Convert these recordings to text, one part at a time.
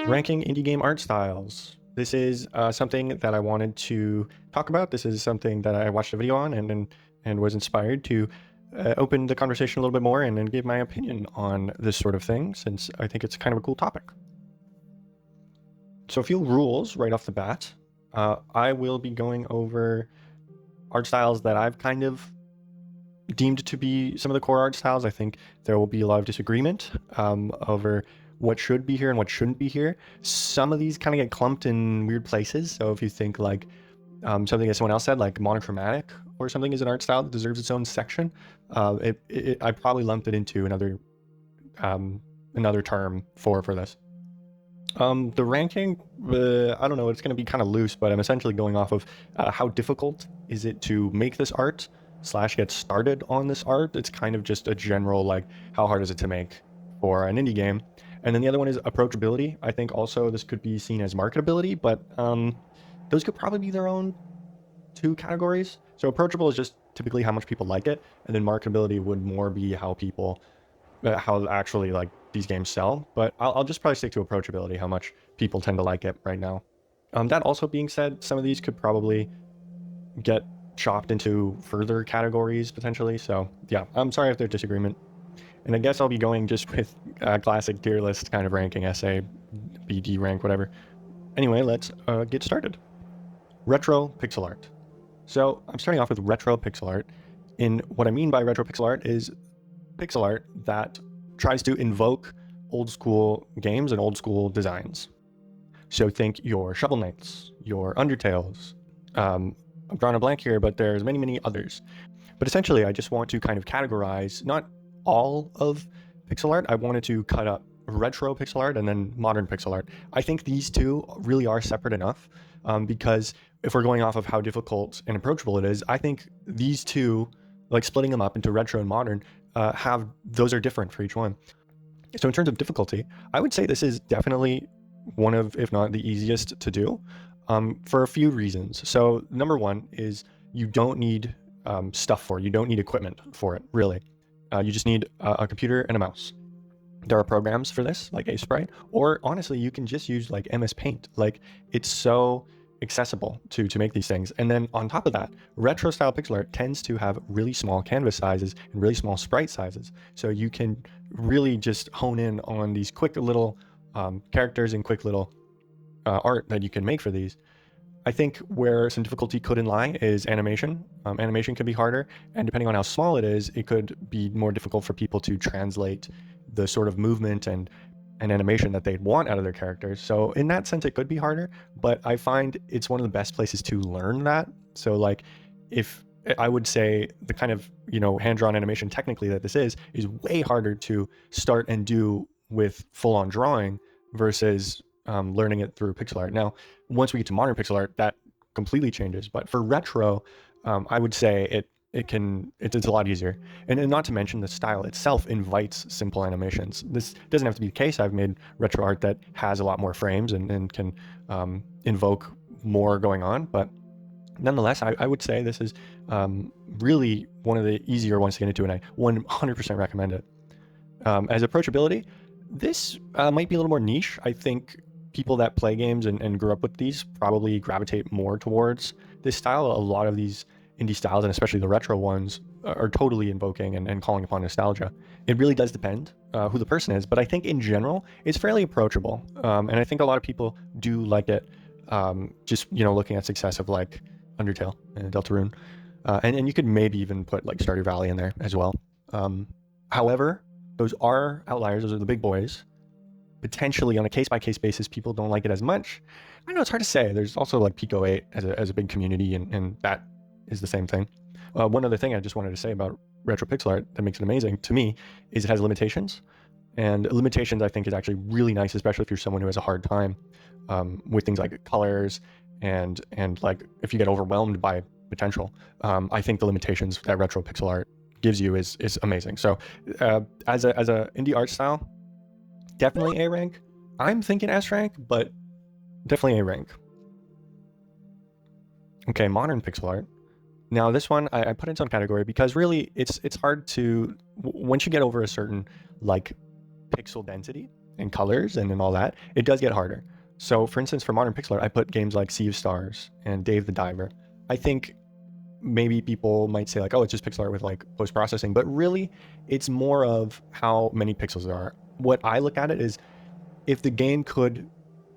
Ranking indie game art styles. This is something that I wanted to talk about. This is something that I watched a video on and was inspired to open the conversation a little bit more and give my opinion on this sort of thing, since I think it's kind of a cool topic. So a few rules right off the bat. I will be going over art styles that I've kind of deemed to be some of the core art styles. I think there will be a lot of disagreement over what should be here and what shouldn't be here. Some of these kind of get clumped in weird places. So if you think like something that someone else said, like monochromatic or something is an art style that deserves its own section, I probably lumped it into another term for this. The ranking, I don't know, it's going to be kind of loose, but I'm essentially going off of how difficult is it to make this art / get started on this art. It's kind of just a general, like, how hard is it to make for an indie game? And then the other one is approachability. I think also this could be seen as marketability, but those could probably be their own two categories. So approachable is just typically how much people like it, and then marketability would more be how people, how actually like these games sell. But I'll just probably stick to approachability, how much people tend to like it right now. That also being said, some of these could probably get chopped into further categories potentially. So yeah, I'm sorry if there's disagreement. And I guess I'll be going just with classic tier list kind of ranking, SA, BD rank, whatever. Anyway, let's get started. Retro pixel art. So I'm starting off with retro pixel art. And what I mean by retro pixel art is pixel art that tries to invoke old school games and old school designs. So think your Shovel Knights, your Undertales. I'm drawing a blank here, but there's many others. But essentially, I just want to kind of categorize not all of pixel art. I wanted to cut up retro pixel art and then modern pixel art. I think these two really are separate enough because if we're going off of how difficult and approachable it is, I think these two, like splitting them up into retro and modern, those are different for each one. So in terms of difficulty, I would say this is definitely one of, if not the easiest to do, for a few reasons. So number one is you don't need stuff for it. You don't need equipment for it, really. You just need a computer and a mouse. There are programs for this, like Sprite, or honestly, you can just use like MS Paint. Like, it's so accessible to make these things. And then on top of that, retro style pixel art tends to have really small canvas sizes and really small sprite sizes. So you can really just hone in on these quick little characters and quick little art that you can make for these. I think where some difficulty could lie is animation. Animation could be harder, and depending on how small it is, it could be more difficult for people to translate the sort of movement and animation that they'd want out of their characters. So in that sense, it could be harder, but I find it's one of the best places to learn that. So like, if I would say the kind of, hand-drawn animation technically that this is way harder to start and do with full-on drawing versus learning it through pixel art. Now, once we get to modern pixel art, that completely changes. But for retro, I would say it's a lot easier. And not to mention the style itself invites simple animations. This doesn't have to be the case. I've made retro art that has a lot more frames and can invoke more going on. But nonetheless, I would say this is really one of the easier ones to get into, and I 100% recommend it. As approachability, this might be a little more niche. I think people that play games and grew up with these probably gravitate more towards this style. A lot of these indie styles, and especially the retro ones, are totally invoking and calling upon nostalgia. It really does depend who the person is, but I think in general, it's fairly approachable. And I think a lot of people do like it, just, looking at success of like Undertale and Deltarune. And you could maybe even put like Stardew Valley in there as well. However, those are outliers. Those are the big boys. Potentially on a case-by-case basis, people don't like it as much. I don't know, it's hard to say. There's also like Pico 8 as a big community, and that is the same thing. One other thing I just wanted to say about retro pixel art that makes it amazing to me is it has limitations. And limitations, I think, is actually really nice, especially if you're someone who has a hard time with things like colors and like if you get overwhelmed by potential. I think the limitations that retro pixel art gives you is amazing. So as a indie art style, definitely A rank. I'm thinking S rank, but definitely A rank. Okay, modern pixel art. Now this one I put in some category because really it's hard to, once you get over a certain like pixel density, and colors and all that, it does get harder. So for instance, for modern pixel art, I put games like Sea of Stars and Dave the Diver. I think maybe people might say like, oh, it's just pixel art with like post-processing, but really it's more of how many pixels there are. What I look at it is, if the game could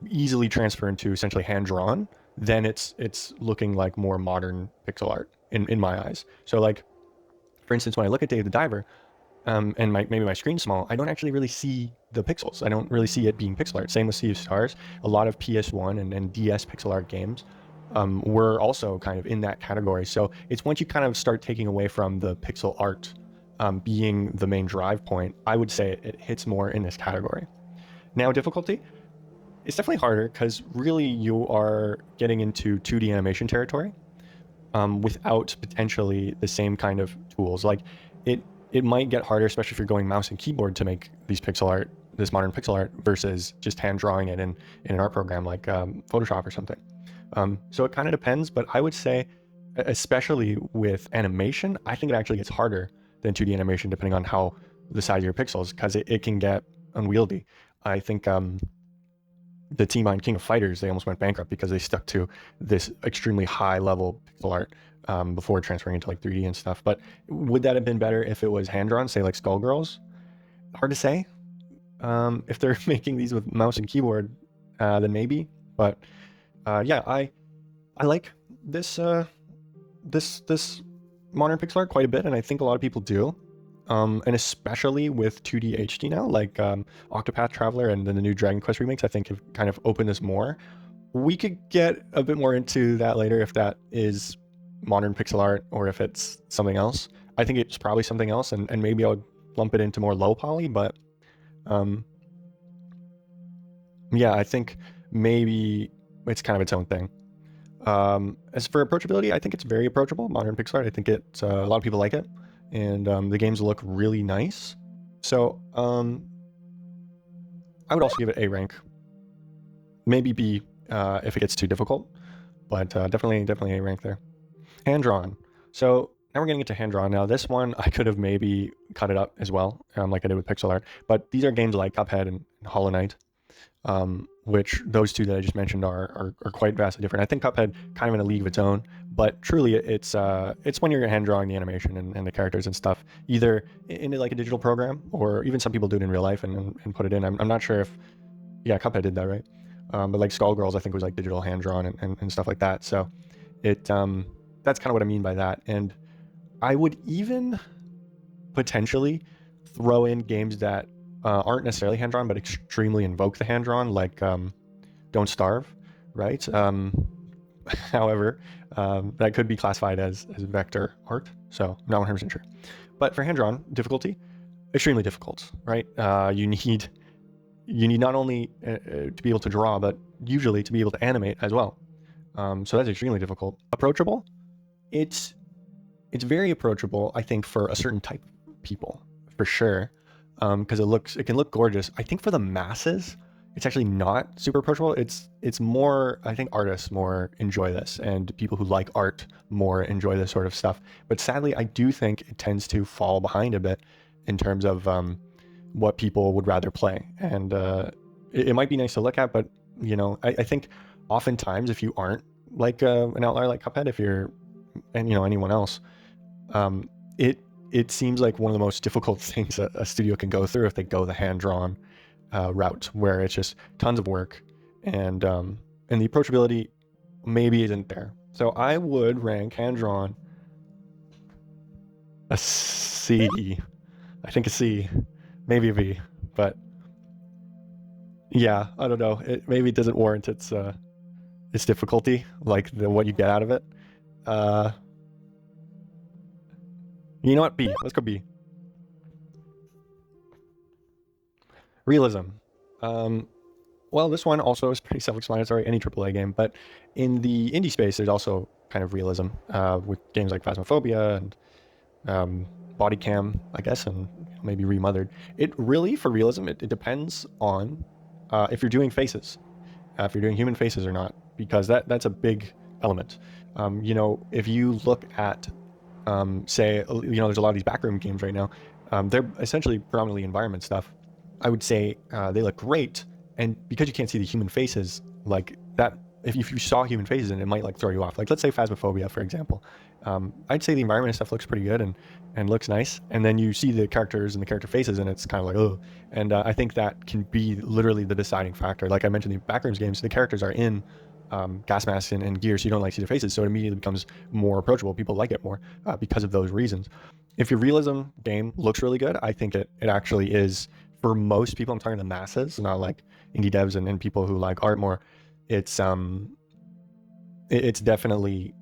easily transfer into essentially hand-drawn, then it's looking like more modern pixel art in my eyes. So like, for instance, when I look at Dave the Diver, and maybe my screen's small, I don't actually really see the pixels. I don't really see it being pixel art. Same with Sea of Stars. A lot of PS1 and DS pixel art games were also kind of in that category. So it's once you kind of start taking away from the pixel art being the main drive point, I would say it hits more in this category. Now, difficulty, it's definitely harder because really you are getting into 2D animation territory without potentially the same kind of tools. Like it might get harder, especially if you're going mouse and keyboard to make these pixel art, this modern pixel art, versus just hand drawing it in an art program like Photoshop or something. So it kind of depends, but I would say, especially with animation, I think it actually gets harder than 2D animation depending on how the size of your pixels, because it can get unwieldy. I think the team on King of Fighters, they almost went bankrupt because they stuck to this extremely high level pixel art before transferring into like 3D and stuff. But would that have been better if it was hand drawn, say like Skullgirls? Hard to say. If they're making these with mouse and keyboard, then maybe. But yeah, I like this this modern pixel art quite a bit, and I think a lot of people do. And especially with 2D HD now, like Octopath Traveler and then the new Dragon Quest remakes, I think have kind of opened this more. We could get a bit more into that later, if that is modern pixel art or if it's something else. I think it's probably something else, and maybe I would lump it into more low poly, but yeah, I think maybe it's kind of its own thing. As for approachability, I think it's very approachable, modern pixel art. I think it's a lot of people like it, and the games look really nice. So I would also give it A rank, maybe B if it gets too difficult, but definitely A rank there. Hand drawn. So now we're getting into hand drawn. Now this one I could have maybe cut it up as well, like I did with pixel art. But these are games like Cuphead and Hollow Knight, which those two that I just mentioned are quite vastly different. I think Cuphead kind of in a league of its own, but truly it's when you're hand drawing the animation and the characters and stuff, either into like a digital program, or even some people do it in real life and put it in. I'm not sure if, yeah, Cuphead did that, right? But like Skullgirls, I think was like digital hand drawn and stuff like that. So it that's kind of what I mean by that. And I would even potentially throw in games that aren't necessarily hand-drawn, but extremely invoke the hand-drawn, like Don't Starve, right? However, that could be classified as vector art, so not 100% sure. But for hand-drawn, difficulty, extremely difficult, right? You need not only to be able to draw, but usually to be able to animate as well. So that's extremely difficult. Approachable, it's very approachable, I think, for a certain type of people, for sure, because it can look gorgeous. I think for the masses, it's actually not super approachable. It's more, I think artists more enjoy this, and people who like art more enjoy this sort of stuff. But sadly, I do think it tends to fall behind a bit in terms of what people would rather play. And it might be nice to look at, but I think oftentimes if you aren't like an outlier like Cuphead, if you're, and anyone else, it seems like one of the most difficult things a studio can go through if they go the hand-drawn route, where it's just tons of work, and the approachability maybe isn't there. So I would rank hand-drawn a C. I think a C, maybe a B, but yeah, I don't know. Maybe it doesn't warrant its difficulty, like what you get out of it. You know what? B. Let's go B. Realism. Well, this one also is pretty self-explanatory, any AAA game, but in the indie space, there's also kind of realism with games like Phasmophobia and Body Cam, I guess, and maybe Remothered. It really, for realism, it depends on if you're doing faces, if you're doing human faces or not, because that's a big element. If you look at say, there's a lot of these backroom games right now. They're essentially predominantly environment stuff. I would say they look great. And because you can't see the human faces, like that, if you saw human faces, and it might like throw you off. Like let's say Phasmophobia, for example. I'd say the environment and stuff looks pretty good and looks nice. And then you see the characters and the character faces, and it's kind of like, oh. And I think that can be literally the deciding factor. Like I mentioned, the Backrooms games, the characters are in gas masks and gear, so you don't like see their faces, so it immediately becomes more approachable. People like it more because of those reasons. If your realism game looks really good, I think it actually is for most people. I'm talking the masses, not like indie devs and people who like art more. It's definitely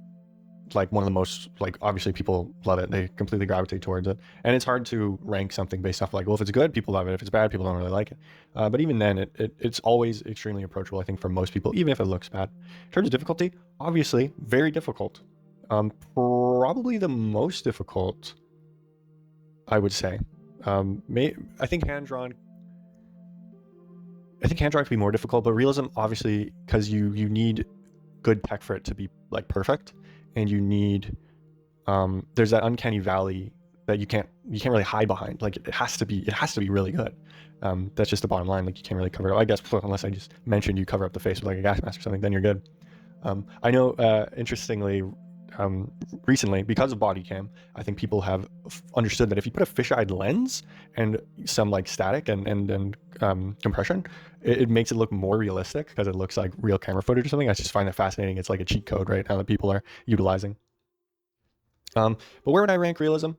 like one of the most, like, obviously people love it, they completely gravitate towards it, and it's hard to rank something based off like, well, if it's good, people love it, if it's bad, people don't really like it. But even then, it's always extremely approachable, I think, for most people, even if it looks bad. In terms of difficulty, obviously very difficult. Probably the most difficult, I would say. I think hand-drawn could be more difficult, but realism, obviously, because you need good tech for it to be like perfect, and you need there's that uncanny valley that you can't really hide behind. Like it has to be really good. That's just the bottom line. Like you can't really cover it, I guess, unless I just mentioned you cover up the face with like a gas mask or something, then you're good. I know, interestingly, recently, because of body cam, I think people have understood that if you put a fisheye lens and some like static and compression, it makes it look more realistic because it looks like real camera footage or something. I just find that fascinating. It's like a cheat code right now that people are utilizing. But where would I rank realism?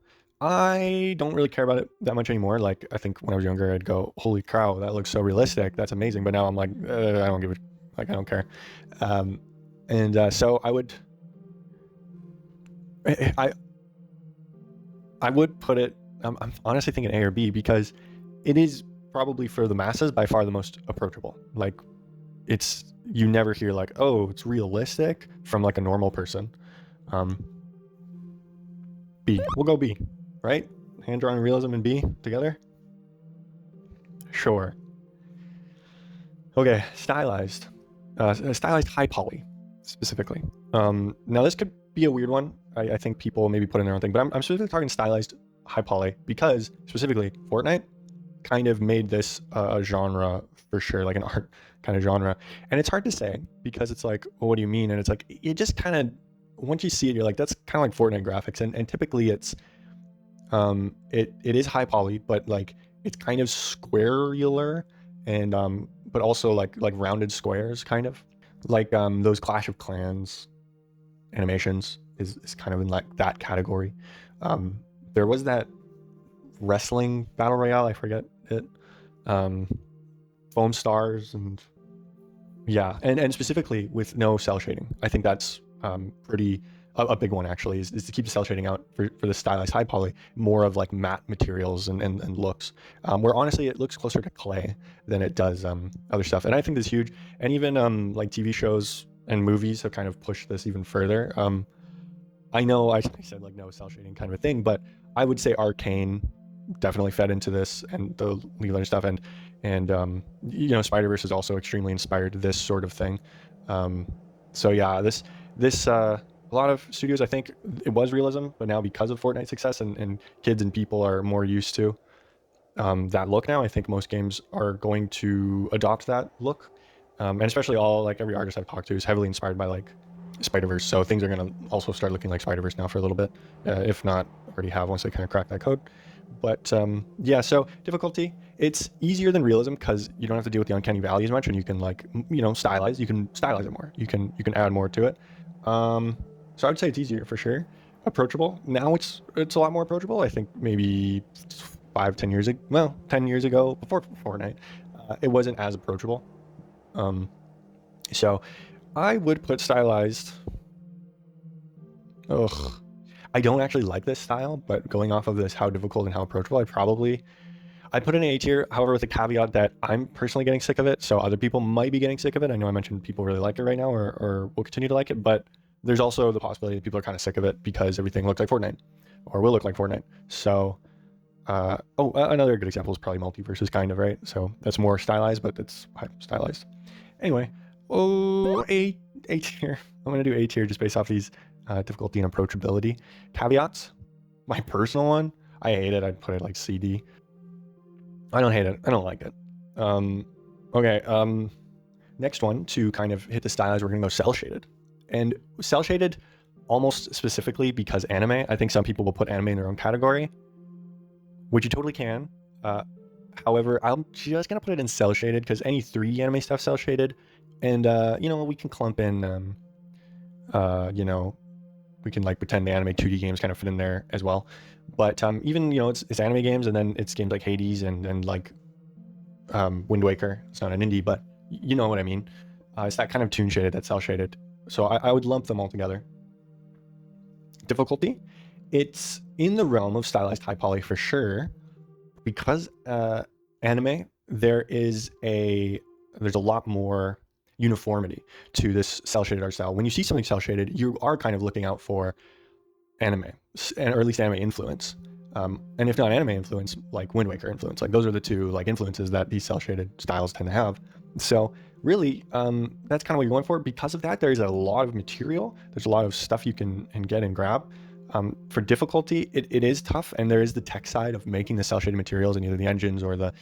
I don't really care about it that much anymore. Like I think when I was younger, I'd go, "Holy cow, that looks so realistic. That's amazing." But now I'm like, I don't give a, like, I don't care. So I would, I would put it. I'm honestly thinking A or B because it is probably for the masses by far the most approachable. Like you never hear like, oh, it's realistic from like a normal person. B. We'll go B, right? Hand-drawn realism and B together? Sure. Okay, stylized. Stylized high-poly, specifically. Now, this could be a weird one. I think people maybe put in their own thing, but I'm specifically talking stylized high-poly because, specifically, Fortnite kind of made this a genre for sure, like an art kind of genre. And it's hard to say because it's like, well, what do you mean? And it's like, it just kind of, once you see it, you're like, that's kind of like Fortnite graphics. And typically it's, it is high poly, but like it's kind of squarular and, but also like rounded squares, kind of like, those Clash of Clans animations is kind of in like that category. There was that wrestling battle royale, I forget it, Foam Stars, and yeah, and specifically with no cell shading. I think that's pretty a big one actually, is to keep the cell shading out for the stylized high poly, more of like matte materials and looks, where honestly it looks closer to clay than it does other stuff. And I think this is huge. And even like TV shows and movies have kind of pushed this even further. I know I said like no cell shading kind of a thing, but I would say Arcane definitely fed into this, and the League of Legends stuff, and you know, Spider-Verse has also extremely inspired this sort of thing. So yeah, this a lot of studios, I think it was realism, but now because of Fortnite success and kids and people are more used to that look now, I think most games are going to adopt that look. And especially like every artist I've talked to is heavily inspired by like Spider-Verse, so things are going to also start looking like Spider-Verse now for a little bit, if not already have once they kind of crack that code. But yeah, so difficulty, it's easier than realism because you don't have to deal with the uncanny valley as much, and you can like, you know, stylize it more. You can add more to it. So I would say it's easier for sure. Approachable. Now it's a lot more approachable. I think maybe 10 years ago, well, 10 years ago, before Fortnite, it wasn't as approachable. So I would put stylized. Ugh. I don't actually like this style, but going off of this, how difficult and how approachable, I put in an A tier, however, with the caveat that I'm personally getting sick of it, so other people might be getting sick of it. I know I mentioned people really like it right now, or will continue to like it, but there's also the possibility that people are kind of sick of it because everything looks like Fortnite, or will look like Fortnite. So, another good example is probably Multiverses, kind of, right? So that's more stylized, but it's stylized. Anyway, A tier. I'm gonna do A tier just based off these difficulty and approachability caveats. My personal one, I hate it. I'd put it like CD. I don't hate it. I don't like it. Okay. Next one to kind of hit the stylized, we're gonna go cell shaded, and cell shaded almost specifically because anime. I think some people will put anime in their own category, which you totally can. However, I'm just gonna put it in cell shaded because any 3D anime stuff cell shaded, and we can clump in, we can like pretend the anime 2D games kind of fit in there as well. But even it's anime games, and then it's games like Hades and like Wind Waker. It's not an indie, but you know what I mean. It's that kind of toon shaded, that cell shaded. So I would lump them all together. Difficulty, it's in the realm of stylized high poly for sure, because anime, there's a lot more uniformity to this cell shaded art style. When you see something cell shaded, you are kind of looking out for anime, or at least anime influence. And if not anime influence, like Wind Waker influence. Like those are the two like influences that these cell shaded styles tend to have. So really, that's kind of what you're going for. Because of that, there's a lot of material. There's a lot of stuff you can get and grab. For difficulty, it is tough, and there is the tech side of making the cell shaded materials in either the engines or the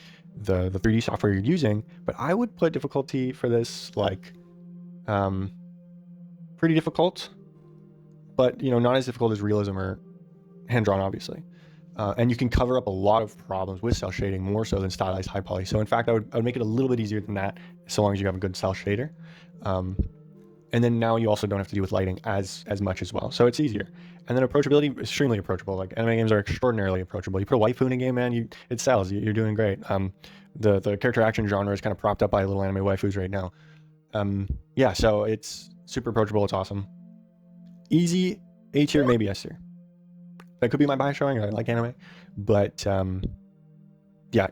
3D software you're using. But I would put difficulty for this like pretty difficult, but not as difficult as Realism or hand drawn, obviously. And you can cover up a lot of problems with cell shading more so than stylized high poly. So in fact, I would make it a little bit easier than that, so long as you have a good cell shader. And then now you also don't have to deal with lighting as much as well. So it's easier. And then approachability, extremely approachable. Like anime games are extraordinarily approachable. You put a waifu in a game, man, it sells. You're doing great. The character action genre is kind of propped up by little anime waifus right now. Yeah, so it's super approachable. It's awesome. Easy, A tier, maybe S tier. That could be my bias showing. I like anime, but yeah,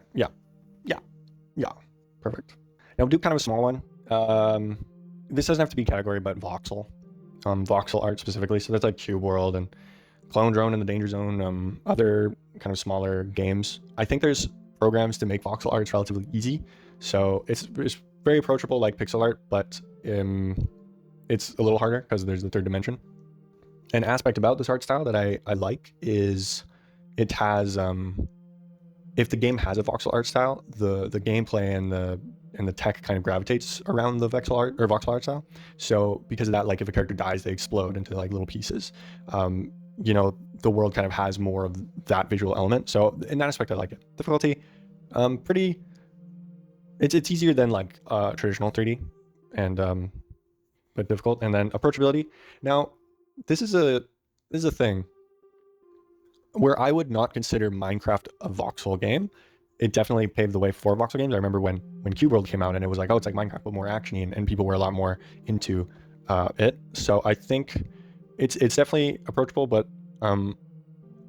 perfect. Now we'll do kind of a small one. This doesn't have to be category, but Voxel, Voxel art specifically. So that's like Cube World and Clone Drone and the Danger Zone, other kind of smaller games. I think there's programs to make voxel art relatively easy, so it's very approachable like pixel art, but it's a little harder because there's the third dimension. An aspect about this art style that I like is it has if the game has a voxel art style, the gameplay and the tech kind of gravitates around the voxel art style. So because of that, like if a character dies, they explode into like little pieces. The world kind of has more of that visual element. So in that aspect, I like it. Difficulty, pretty. It's easier than like traditional 3D, and but difficult. And then approachability. Now, this is a thing where I would not consider Minecraft a voxel game. It definitely paved the way for voxel games. I remember when Cube World came out and it was like, oh, it's like Minecraft but more actiony, and people were a lot more into it. So I think it's definitely approachable, but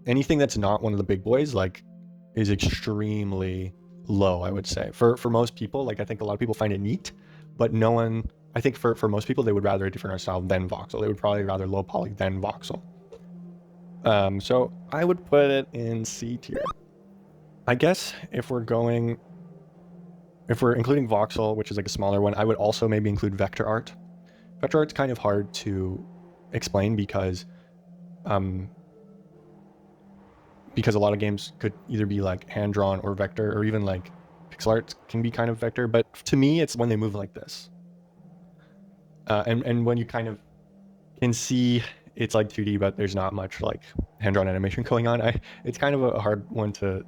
anything that's not one of the big boys like is extremely low, I would say. For most people, like I think a lot of people find it neat, but no one, I think for most people, they would rather a different art style than voxel. They would probably rather low poly than voxel. So I would put it in C tier. I guess if we're including voxel, which is like a smaller one, I would also maybe include vector art. Vector art's kind of hard to explain because a lot of games could either be like hand drawn or vector, or even like pixel art can be kind of vector. But to me, it's when they move like this, and when you kind of can see it's like 2D, but there's not much like hand drawn animation going on. It's kind of a hard one to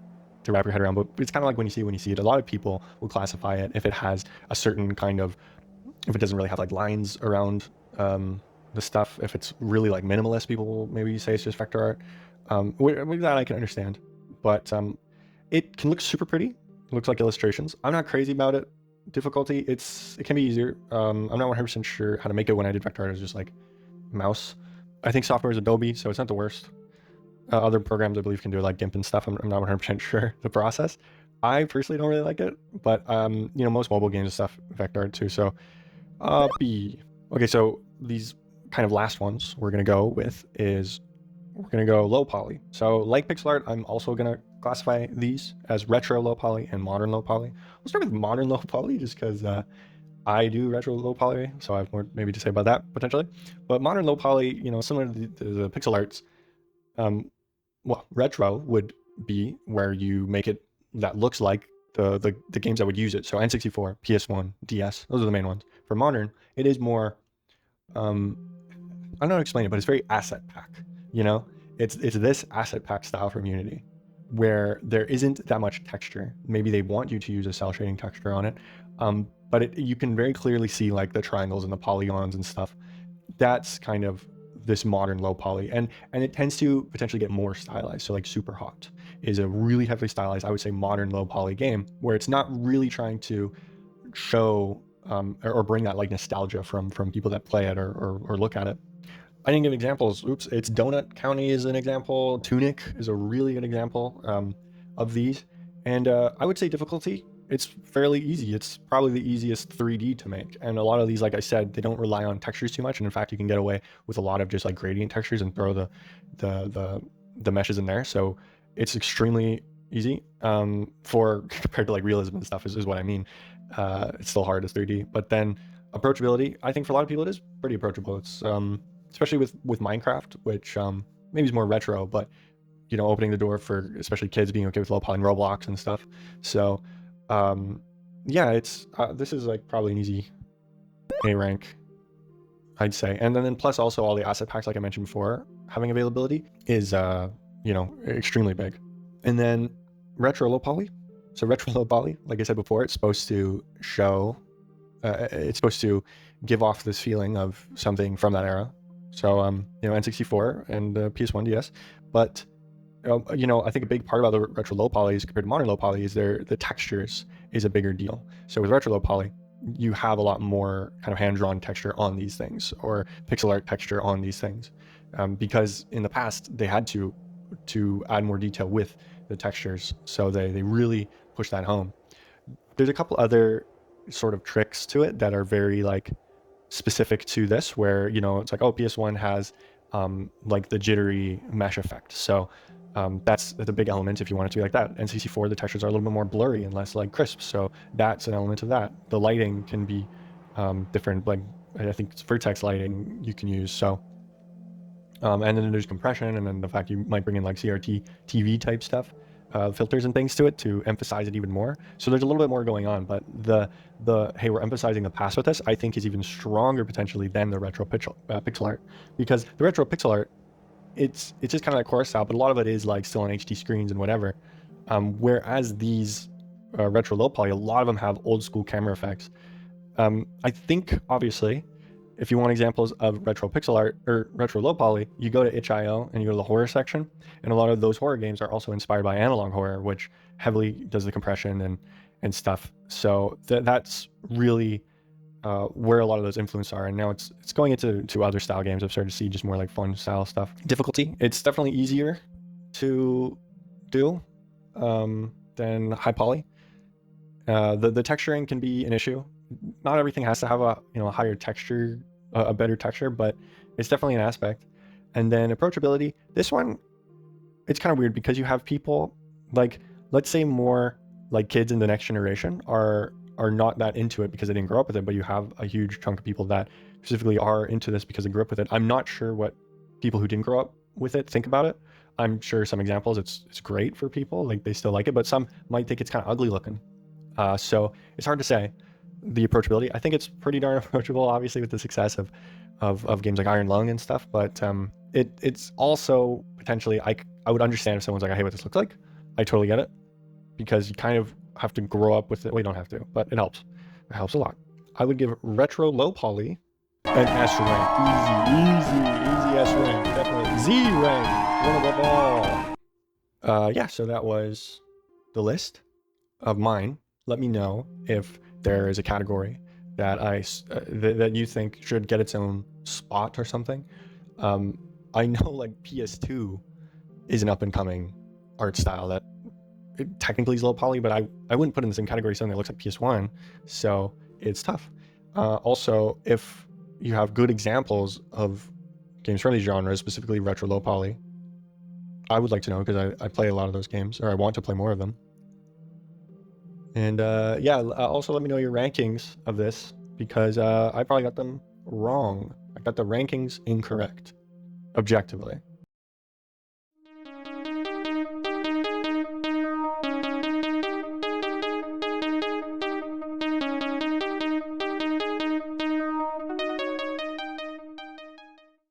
wrap your head around, but it's kind of like when you see it. A lot of people will classify it if it has a certain kind of, if it doesn't really have like lines around the stuff. If it's really like minimalist, people will maybe say it's just vector art. With that I can understand, but it can look super pretty. It looks like illustrations. I'm not crazy about it. Difficulty, it can be easier. I'm not 100% sure how to make it. When I did vector art, it was just like mouse. I think software is Adobe, so it's not the worst. Other programs I believe can do it, like GIMP and stuff. I'm not 100% sure the process. I personally don't really like it, but most mobile games and stuff vector art too. So B. Okay, so these kind of last ones we're gonna go with is we're gonna go low poly. So like pixel art, I'm also gonna classify these as retro low poly and modern low poly. We'll start with modern low poly just because I do retro low poly, so I have more maybe to say about that potentially. But modern low poly, similar to the pixel arts, well, retro would be where you make it that looks like the games that would use it. So N64, PS1, DS, those are the main ones. For modern, it is more, I don't know how to explain it, but it's very asset pack. You know, it's this asset pack style from Unity, where there isn't that much texture. Maybe they want you to use a cell shading texture on it, but you can very clearly see like the triangles and the polygons and stuff. That's kind of this modern low poly, and it tends to potentially get more stylized. So like Super Hot is a really heavily stylized, I would say, modern low poly game where it's not really trying to show or bring that like nostalgia from people that play it or look at it. I didn't give examples. Oops. It's Donut County is an example. Tunic is a really good example of these. And I would say difficulty, it's fairly easy. It's probably the easiest 3D to make. And a lot of these, like I said, they don't rely on textures too much. And in fact, you can get away with a lot of just like gradient textures and throw the meshes in there. So it's extremely easy for compared to like realism and stuff is what I mean. It's still hard as 3D. But then approachability, I think for a lot of people it is pretty approachable. It's especially with Minecraft, which maybe is more retro, but you know, opening the door for especially kids being okay with low poly and Roblox and stuff. So yeah, it's this is like probably an easy A rank, I'd say. And then plus also all the asset packs, like I mentioned before, having availability is you know, extremely big. And then retro low poly. So retro low poly, like I said before, it's supposed to show, it's supposed to give off this feeling of something from that era. So, you know, N64 and PS1 DS, but, you know, I think a big part about the retro low polys compared to modern low poly is the textures is a bigger deal. So with retro low poly, you have a lot more kind of hand-drawn texture on these things or pixel art texture on these things, because in the past they had to add more detail with the textures. So they really push that home. There's a couple other sort of tricks to it that are very like specific to this, where, you know, it's like, oh, PS1 has like the jittery mesh effect. So that's the big element if you want it to be like that. N64, the textures are a little bit more blurry and less like crisp. So that's an element of that. The lighting can be different, like I think it's vertex lighting you can use. So and then there's compression, and then the fact you might bring in like CRT TV type stuff, filters and things to it to emphasize it even more. So there's a little bit more going on, but the hey, we're emphasizing the past with this, I think is even stronger potentially than the retro pixel art, because the retro pixel art, it's just kind of like core style, but a lot of it is like still on HD screens and whatever. Whereas these retro low poly, a lot of them have old school camera effects. I think obviously, if you want examples of retro pixel art or retro low poly, you go to itch.io and you go to the horror section, and a lot of those horror games are also inspired by analog horror, which heavily does the compression and stuff. So that's really where a lot of those influences are. And now it's going into other style games. I've started to see just more like fun style stuff. Difficulty, it's definitely easier to do than high poly. The texturing can be an issue. Not everything has to have a, you know, a higher texture, a better texture, but it's definitely an aspect. And then approachability, this one, it's kind of weird because you have people like, let's say more like kids in the next generation are not that into it because they didn't grow up with it, but you have a huge chunk of people that specifically are into this because they grew up with it. I'm not sure what people who didn't grow up with it think about it. I'm sure some examples it's great for people, like they still like it, but some might think it's kind of ugly looking. So it's hard to say. The approachability, I think it's pretty darn approachable, obviously, with the success of games like Iron Lung and stuff, but it's also potentially, I would understand if someone's like, I hate what this looks like. I totally get it, because you kind of have to grow up with it. Well, you don't have to, but it helps. It helps a lot. I would give retro low poly an S rank. Easy S rank. Definitely Z rank. One above all. Yeah, so that was the list of mine. Let me know if there is a category that that you think should get its own spot or something. I know like PS2 is an up and coming art style that technically is low poly, but I wouldn't put in the same category something that looks like PS1, so it's tough. Also, if you have good examples of games from these genres, specifically retro low poly, I would like to know, because I play a lot of those games, or I want to play more of them. And yeah, also let me know your rankings of this, because I probably got them wrong. I got the rankings incorrect, objectively.